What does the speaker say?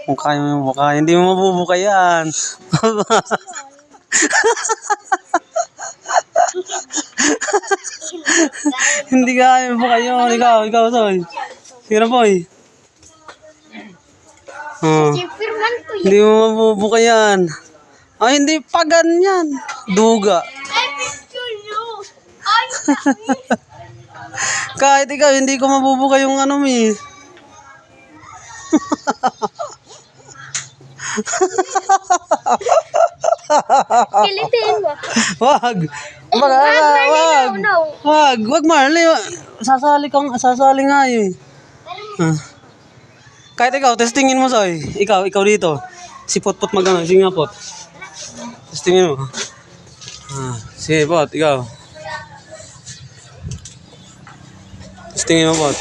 Kung kaya mo yung buka, hindi mo mabubuka yan. Hindi kaya mo buka yun. Ikaw, Soy. Sige na, boy. Oh. Hindi mo mabubuka yan. Ay, hindi pa ganyan. Duga. Kahit ikaw, hindi ko mabubuka yung ano, mi. Kilitin mo. Wag. Wag, Marley. Sasali nga eh. Kahit ikaw, testingin mo, Soy. Ikaw dito. Si Potpot magano, sige nga, Pot. Testingin mo. Sige, Pot, ikaw. Testingin mo, Pot.